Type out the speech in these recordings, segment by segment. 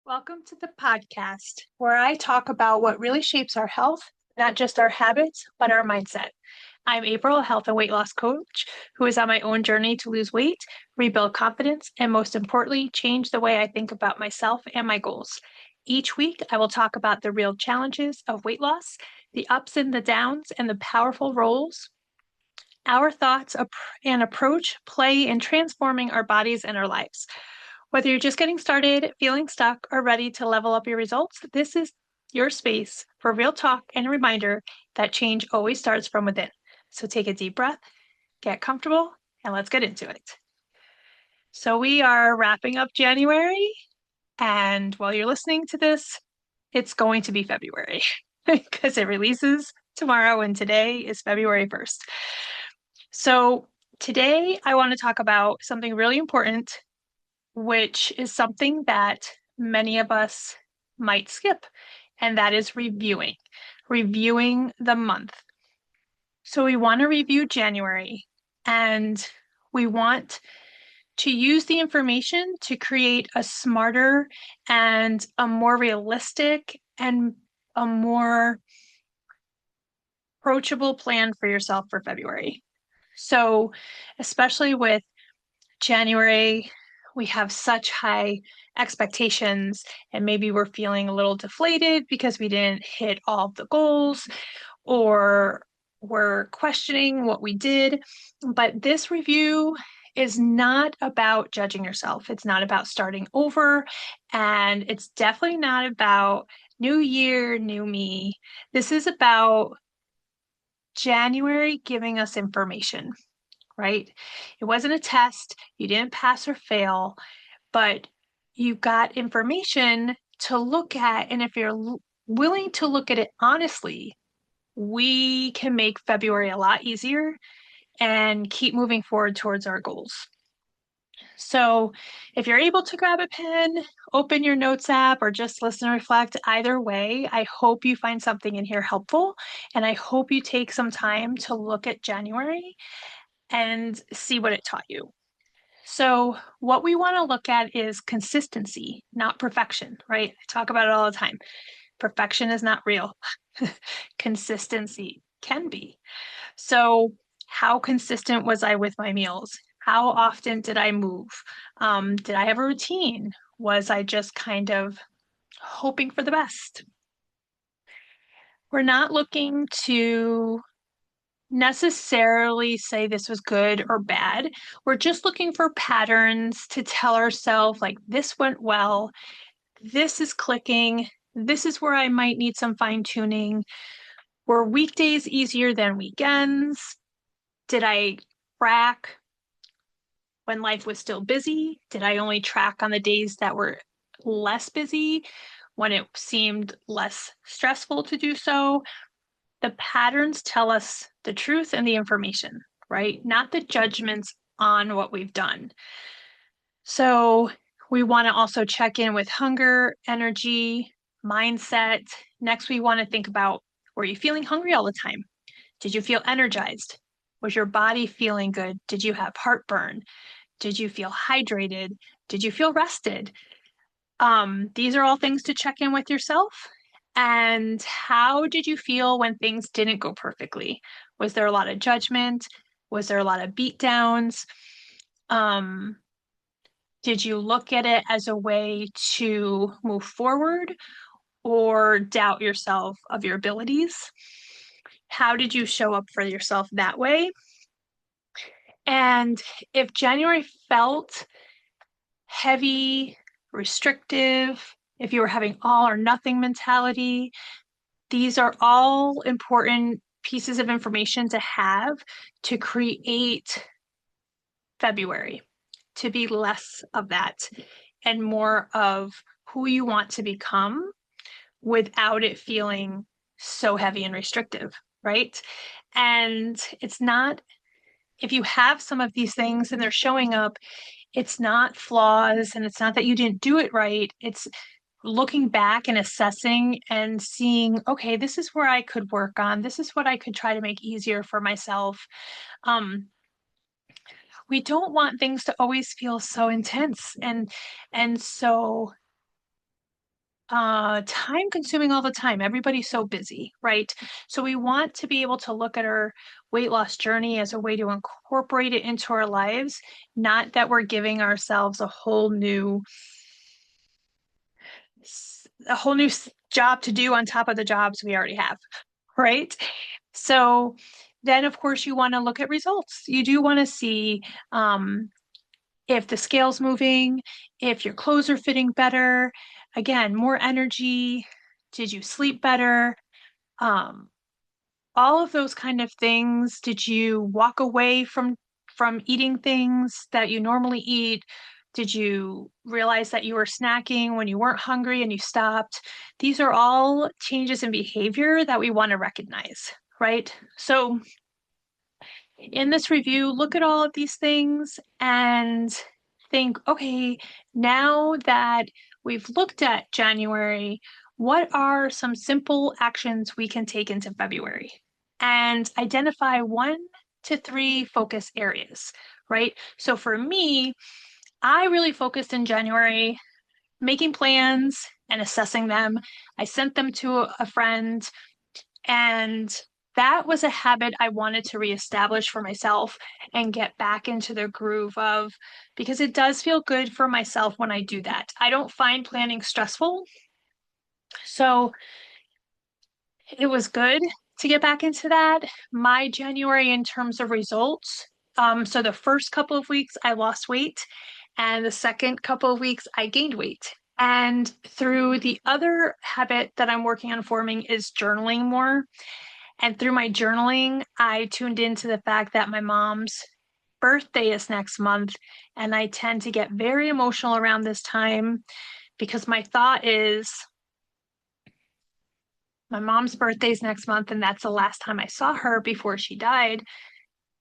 Welcome to the podcast where I talk about what really shapes our health, not just our habits, but our mindset. I'm April, a health and weight loss coach who is on my own journey to lose weight, rebuild confidence, and most importantly, change the way I think about myself and my goals. Each week, I will talk about the real challenges of weight loss, the ups and the downs, and the powerful roles our thoughts and approach play in transforming our bodies and our lives. Whether you're just getting started, feeling stuck, or ready to level up your results, this is your space for real talk and a reminder that change always starts from within. So take a deep breath, get comfortable, and let's get into it. So we are wrapping up January, and while you're listening to this, it's going to be February because it releases tomorrow, and today is February 1st. So today I want to talk about something really important, which is something that many of us might skip, and that is reviewing the month. So we want to review January, and we want to use the information to create a smarter and a more realistic and a more approachable plan for yourself for February. So, especially with January, we have such high expectations, and maybe we're feeling a little deflated because we didn't hit all of the goals, or we're questioning what we did. But this review is not about judging yourself. It's not about starting over, and it's definitely not about new year, new me. This is about January giving us information, right? It wasn't a test. You didn't pass or fail, but you got information to look at. And if you're willing to look at it honestly, we can make February a lot easier and keep moving forward towards our goals. So, if you're able to grab a pen, open your notes app, or just listen and reflect, either way, I hope you find something in here helpful. And I hope you take some time to look at January and see what it taught you. So, what we want to look at is consistency, not perfection, right? I talk about it all the time. Perfection is not real, consistency can be. So, how consistent was I with my meals? How often did I move? Did I have a routine? Was I just kind of hoping for the best? We're not looking to necessarily say this was good or bad. We're just looking for patterns to tell ourselves, like, this went well, this is clicking, this is where I might need some fine tuning. Were weekdays easier than weekends? Did I track when life was still busy? Did I only track on the days that were less busy, when it seemed less stressful to do so? The patterns tell us the truth and the information, right? Not the judgments on what we've done. So we want to also check in with hunger, energy, mindset. Next, we want to think about, were you feeling hungry all the time? Did you feel energized? Was your body feeling good? Did you have heartburn? Did you feel hydrated? Did you feel rested? These are all things to check in with yourself. And how did you feel when things didn't go perfectly? Was there a lot of judgment? Was there a lot of beat downs? Um, did you look at it as a way to move forward or doubt yourself of your abilities? How did you show up for yourself that way? And if January felt heavy, restrictive, if you were having all or nothing mentality, these are all important pieces of information to have to create February, to be less of that and more of who you want to become without it feeling so heavy and restrictive, right? And it's not, if you have some of these things and they're showing up, it's not flaws and it's not that you didn't do it right. It's looking back and assessing and seeing, okay, this is where I could work on. This is what I could try to make easier for myself. Um, we don't want things to always feel so intense and so time consuming all the time. Everybody's so busy, right? So we want to be able to look at our weight loss journey as a way to incorporate it into our lives, not that we're giving ourselves a whole new job to do on top of the jobs we already have, right? So then, of course, you want to look at results. You do want to see if the scale's moving, if your clothes are fitting better, again, more energy, did you sleep better? Um, all of those kind of things. Did you walk away from eating things that you normally eat? Did you realize that you were snacking when you weren't hungry and you stopped? These are all changes in behavior that we want to recognize, right? So in this review, look at all of these things and think, okay, now that we've looked at January, what are some simple actions we can take into February? And identify 1 to 3 focus areas, right? So for me, I really focused in January making plans and assessing them. I sent them to a friend, and that was a habit I wanted to reestablish for myself and get back into the groove of, because it does feel good for myself when I do that. I don't find planning stressful. So it was good to get back into that. My January, in terms of results, so the first couple of weeks I lost weight, and the second couple of weeks I gained weight. And through the other habit that I'm working on forming is journaling more. And through my journaling, I tuned into the fact that my mom's birthday is next month. And I tend to get very emotional around this time because my thought is my mom's birthday is next month, and that's the last time I saw her before she died.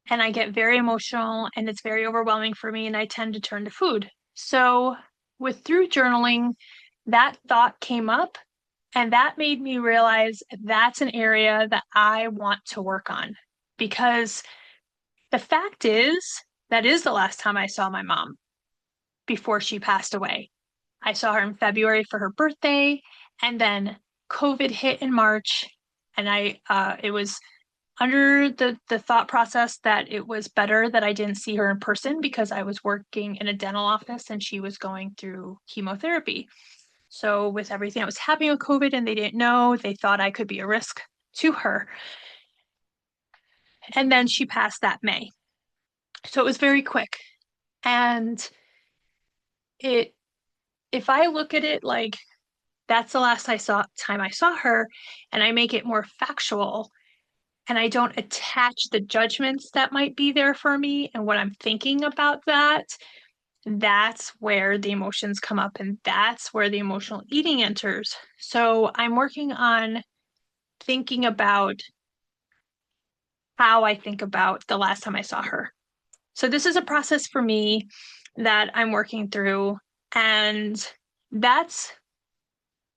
And I get very emotional and it's very overwhelming for me. And I tend to turn to food. So, with through journaling, that thought came up. And that made me realize that's an area that I want to work on because the fact is, that is the last time I saw my mom before she passed away. I saw her in February for her birthday, and then COVID hit in March, and it was under the thought process that it was better that I didn't see her in person because I was working in a dental office and she was going through chemotherapy. So with everything that was happening with COVID and they didn't know, they thought I could be a risk to her. And then she passed that May. So it was very quick. And it if I look at it like that's the last time I saw her, and I make it more factual and I don't attach the judgments that might be there for me and what I'm thinking about that, that's where the emotions come up and that's where the emotional eating enters. So I'm working on thinking about how I think about the last time I saw her. So this is a process for me that I'm working through, and that's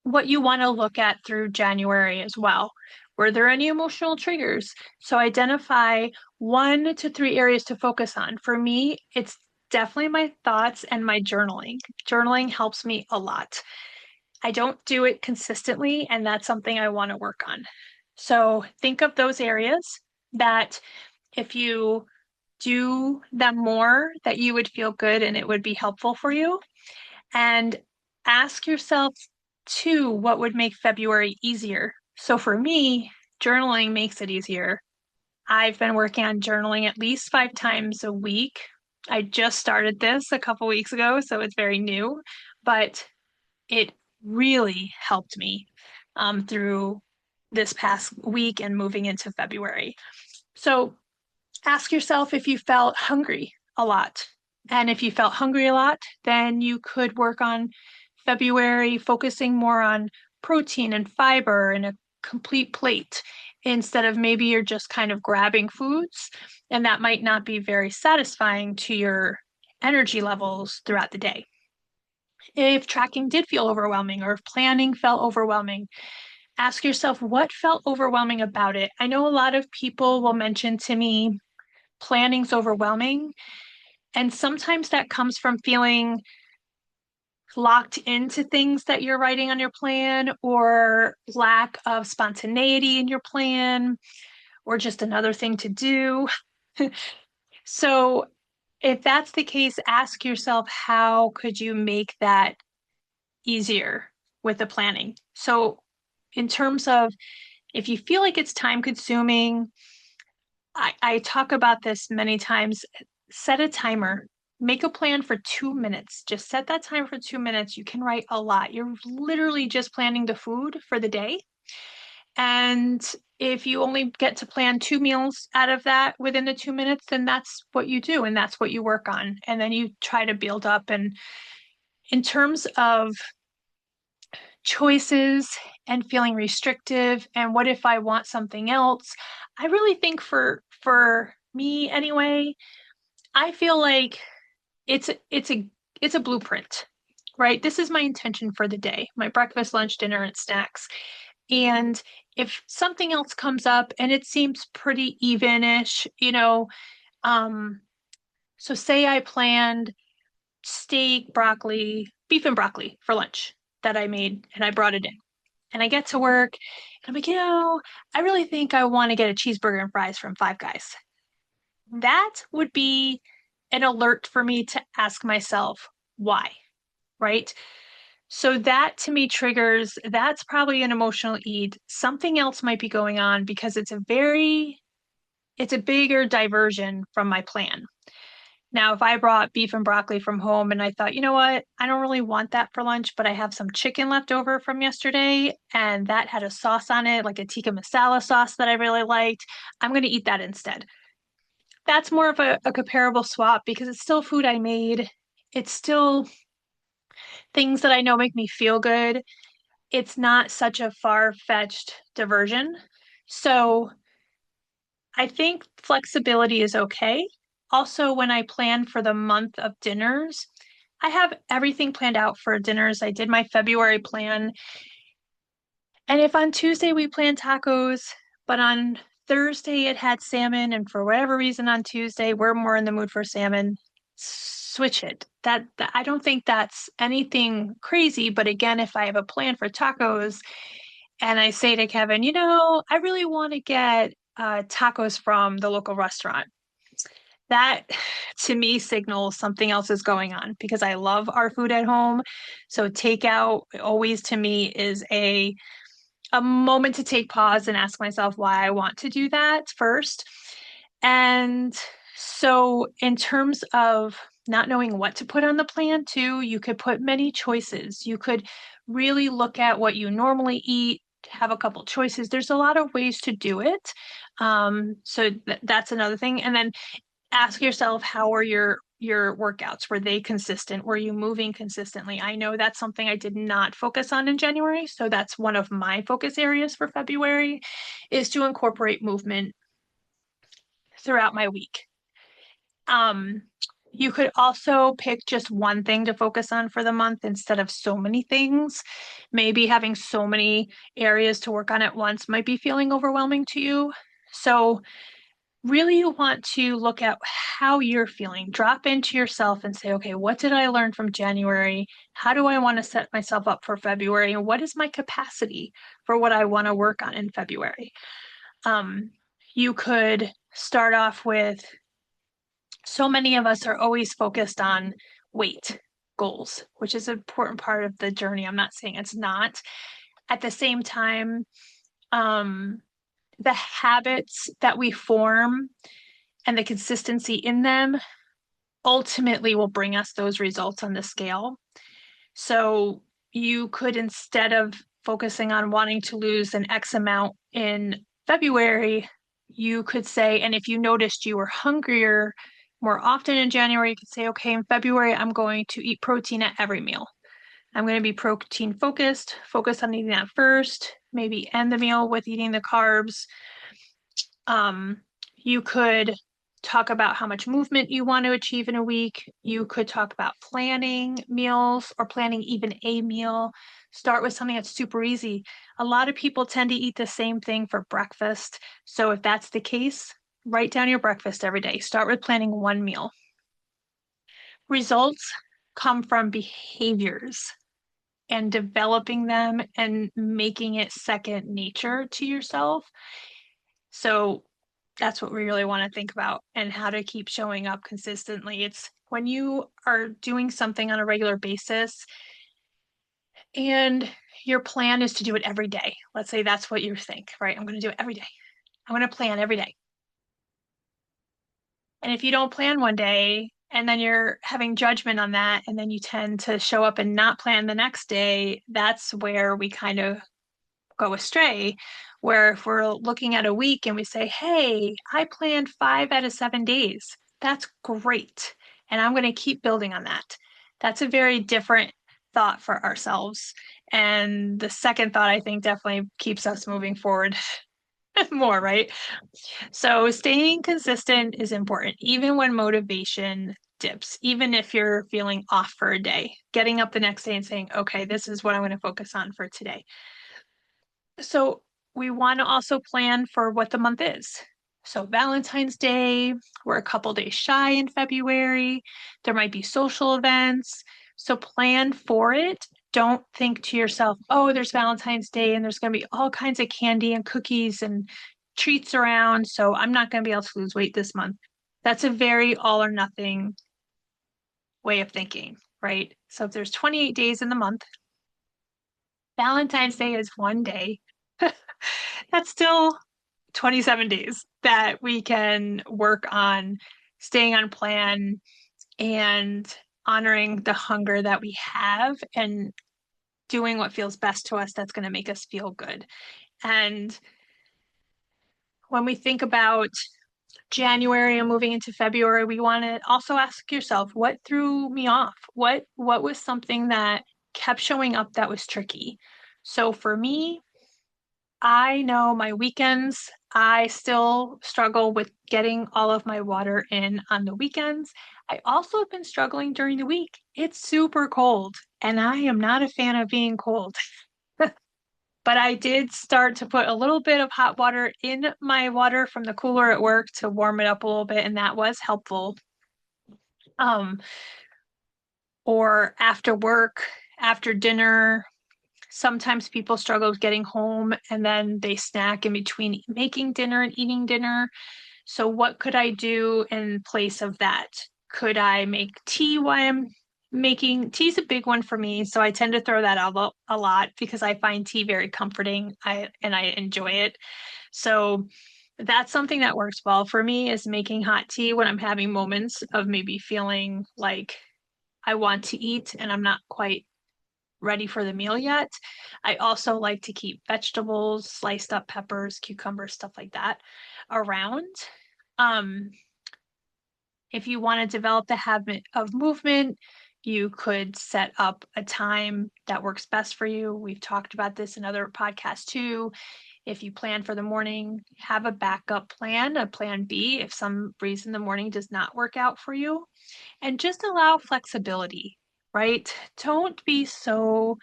what you want to look at through January as well. Were there any emotional triggers? So identify 1 to 3 areas to focus on. For me, it's definitely my thoughts and my journaling. Journaling helps me a lot. I don't do it consistently, and that's something I want to work on. So think of those areas that if you do them more, that you would feel good and it would be helpful for you. And ask yourself too, what would make February easier? So for me, journaling makes it easier. I've been working on journaling at least 5 times a week. I just started this a couple weeks ago, so it's very new, but it really helped me through this past week and moving into February. So ask yourself if you felt hungry a lot. And if you felt hungry a lot, then you could work on February focusing more on protein and fiber and a complete plate instead of maybe you're just kind of grabbing foods, and that might not be very satisfying to your energy levels throughout the day. If tracking did feel overwhelming or if planning felt overwhelming, ask yourself what felt overwhelming about it. I know a lot of people will mention to me planning's overwhelming, and sometimes that comes from feeling locked into things that you're writing on your plan, or lack of spontaneity in your plan, or just another thing to do. So if that's the case, ask yourself, how could you make that easier with the planning? So in terms of, if you feel like it's time consuming, I talk about this many times. Set a timer. Make a plan for 2 minutes. Just set that time for 2 minutes. You can write a lot. You're literally just planning the food for the day. And if you only get to plan 2 meals out of that within the 2 minutes, then that's what you do and that's what you work on. And then you try to build up. And in terms of choices and feeling restrictive and what if I want something else, I really think for me anyway, I feel like it's it's a it's a blueprint, right? This is my intention for the day, my breakfast, lunch, dinner, and snacks. And if something else comes up and it seems pretty evenish, um, so say I planned steak, broccoli, beef and broccoli for lunch that I made and I brought it in. And I get to work and I'm like, I really think I want to get a cheeseburger and fries from Five Guys. That would be an alert for me to ask myself why, right? So that to me triggers, that's probably an emotional eat. Something else might be going on because it's a bigger diversion from my plan. Now, if I brought beef and broccoli from home and I thought, you know what, I don't really want that for lunch, but I have some chicken left over from yesterday and that had a sauce on it, like a tikka masala sauce that I really liked, I'm going to eat that instead. That's more of a comparable swap because it's still food I made. It's still things that I know make me feel good. It's not such a far-fetched diversion. So I think flexibility is okay. Also, when I plan for the month of dinners, I have everything planned out for dinners. I did my February plan. And if on Tuesday we plan tacos, but on Thursday it had salmon, and for whatever reason on Tuesday we're more in the mood for salmon, switch it. That I don't think that's anything crazy. But again, if I have a plan for tacos and I say to Kevin, I really want to get tacos from the local restaurant, that to me signals something else is going on because I love our food at home. So takeout always to me is a moment to take pause and ask myself why I want to do that first. And so in terms of not knowing what to put on the plan too, you could put many choices. You could really look at what you normally eat, have a couple choices. There's a lot of ways to do it. That's another thing. And then ask yourself, how are your workouts? Were they consistent? Were you moving consistently? I know that's something I did not focus on in January, so that's one of my focus areas for February is to incorporate movement throughout my week. Um, you could also pick just one thing to focus on for the month instead of so many things. Maybe having so many areas to work on at once might be feeling overwhelming to you. So really you want to look at how you're feeling. Drop into yourself and say, okay, what did I learn from January? How do I want to set myself up for February? And what is my capacity for what I want to work on in February? Um, you could start off with, so many of us are always focused on weight goals, which is an important part of the journey. I'm not saying it's not. At the same time, um, the habits that we form and the consistency in them ultimately will bring us those results on the scale. So you could, instead of focusing on wanting to lose an X amount in February, you could say, and if you noticed you were hungrier more often in January, you could say, okay, in February, I'm going to eat protein at every meal. I'm going to be protein focused, focus on eating that first, maybe end the meal with eating the carbs. You could talk about how much movement you want to achieve in a week. You could talk about planning meals or planning even a meal. Start with something that's super easy. A lot of people tend to eat the same thing for breakfast. So if that's the case, write down your breakfast every day. Start with planning one meal. Results come from behaviors and developing them and making it second nature to yourself. So that's what we really want to think about and how to keep showing up consistently. It's when you are doing something on a regular basis and your plan is to do it every day. Let's say that's what you think, right? I'm going to do it every day. I'm going to plan every day. And if you don't plan one day and then you're having judgment on that, and then you tend to show up and not plan the next day, that's where we kind of go astray. Where if we're looking at a week and we say, hey, I planned 5 out of 7 days, that's great. And I'm going to keep building on that. That's a very different thought for ourselves. And the second thought, I think, definitely keeps us moving forward more, right? So staying consistent is important, even when motivation dips, even if you're feeling off for a day, getting up the next day and saying, okay, this is what I'm going to focus on for today. So we want to also plan for what the month is. So Valentine's Day, we're a couple days shy in February. There might be social events. So plan for it. Don't think to yourself, oh, there's Valentine's Day and there's going to be all kinds of candy and cookies and treats around. So I'm not going to be able to lose weight this month. That's a very all or nothing way of thinking, right? So if there's 28 days in the month, Valentine's Day is one day. That's still 27 days that we can work on staying on plan and honoring the hunger that we have and doing what feels best to us that's going to make us feel good. And when we think about January and moving into February, we want to also ask yourself, what threw me off? What was something that kept showing up that was tricky? So for me, I know my weekends, I still struggle with getting all of my water in on the weekends. I also have been struggling during the week. It's super cold, and I am not a fan of being cold. But I did start to put a little bit of hot water in my water from the cooler at work to warm it up a little bit, and that was helpful. Um, or after work, after dinner, sometimes people struggle with getting home and then they snack in between making dinner and eating dinner. So, what could I do in place of that? Could I make tea while I'm making tea? Is a big one for me. So, I tend to throw that out a lot because I find tea very comforting. I enjoy it. So, that's something that works well for me is making hot tea when I'm having moments of maybe feeling like I want to eat and I'm not quite ready for the meal yet. I also like to keep vegetables, sliced up peppers, cucumbers, stuff like that around. Um, if you want to develop the habit of movement, you could set up a time that works best for you. We've talked about this in other podcasts too. If you plan for the morning, have a backup plan, a plan B, if some reason the morning does not work out for you, and just allow flexibility, right? Don't be so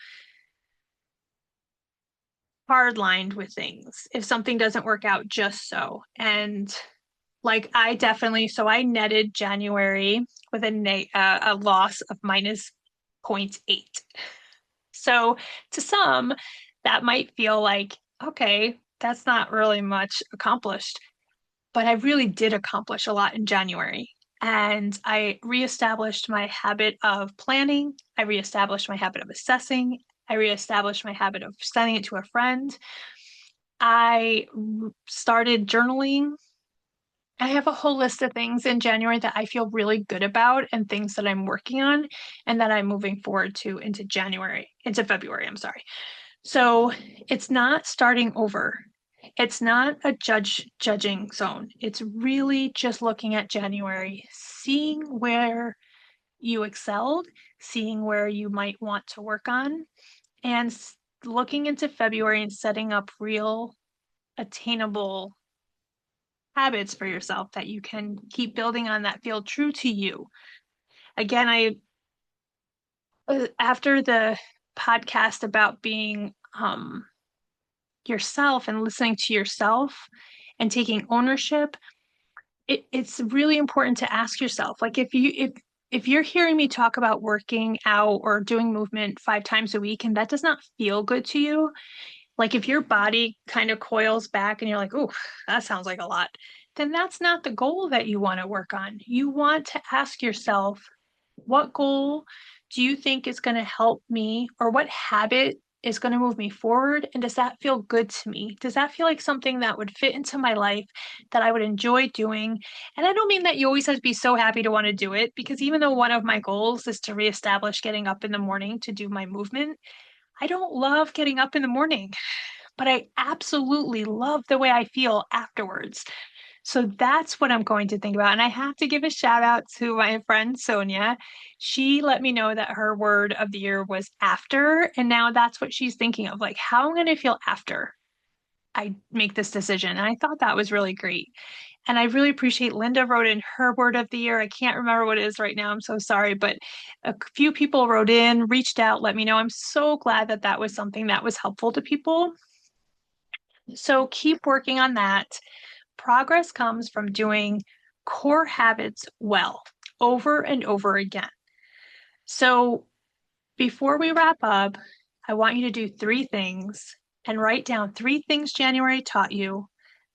hard lined with things if something doesn't work out just so. And like I definitely, so I netted January with a loss of minus zero point 0.8. So to some, that might feel like, okay, that's not really much accomplished, but I really did accomplish a lot in January. And I reestablished my habit of planning. I reestablished my habit of assessing. I reestablished my habit of sending it to a friend. I started journaling. I have a whole list of things in January that I feel really good about and things that I'm working on and that I'm moving forward to into February, I'm sorry. So it's not starting over. It's not a judging zone. It's really just looking at January, seeing where you excelled, seeing where you might want to work on, and looking into February and setting up real attainable habits for yourself that you can keep building on that feel true to you. Again, I after the podcast about being yourself and listening to yourself and taking ownership, it's really important to ask yourself, like if you're hearing me talk about working out or doing movement 5 times a week and that does not feel good to you, like if your body kind of coils back and you're like, oh, that sounds like a lot, then that's not the goal that you want to work on. You want to ask yourself, what goal do you think is going to help me, or what habit is going to move me forward? And does that feel good to me? Does that feel like something that would fit into my life that I would enjoy doing? And I don't mean that you always have to be so happy to want to do it, because even though one of my goals is to reestablish getting up in the morning to do my movement, I don't love getting up in the morning, but I absolutely love the way I feel afterwards. So that's what I'm going to think about. And I have to give a shout out to my friend Sonia. She let me know that her word of the year was after. And now that's what she's thinking of, like, how I'm going to feel after I make this decision. And I thought that was really great. And I really appreciate Linda wrote in her word of the year. I can't remember what it is right now. I'm so sorry. But a few people wrote in, reached out, let me know. I'm so glad that that was something that was helpful to people. So keep working on that. Progress comes from doing core habits well over and over again. So before we wrap up, I want you to do 3 things and write down 3 things January taught you.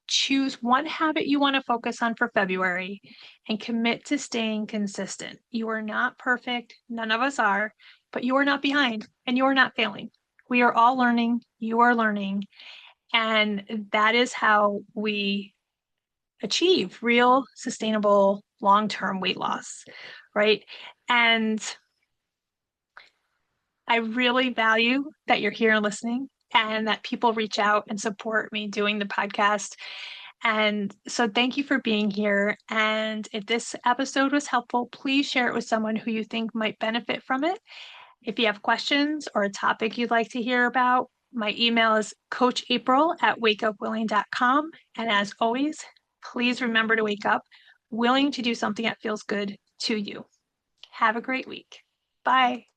Choose one habit you want to focus on for February and commit to staying consistent. You are not perfect. None of us are, but you are not behind and you are not failing. We are all learning. You are learning. And that is how we achieve real, sustainable, long term weight loss, right? And I really value that you're here and listening and that people reach out and support me doing the podcast. And so thank you for being here. And if this episode was helpful, please share it with someone who you think might benefit from it. If you have questions or a topic you'd like to hear about, my email is coachapril@wakeupwilling.com. And as always, please remember to wake up willing to do something that feels good to you. Have a great week. Bye.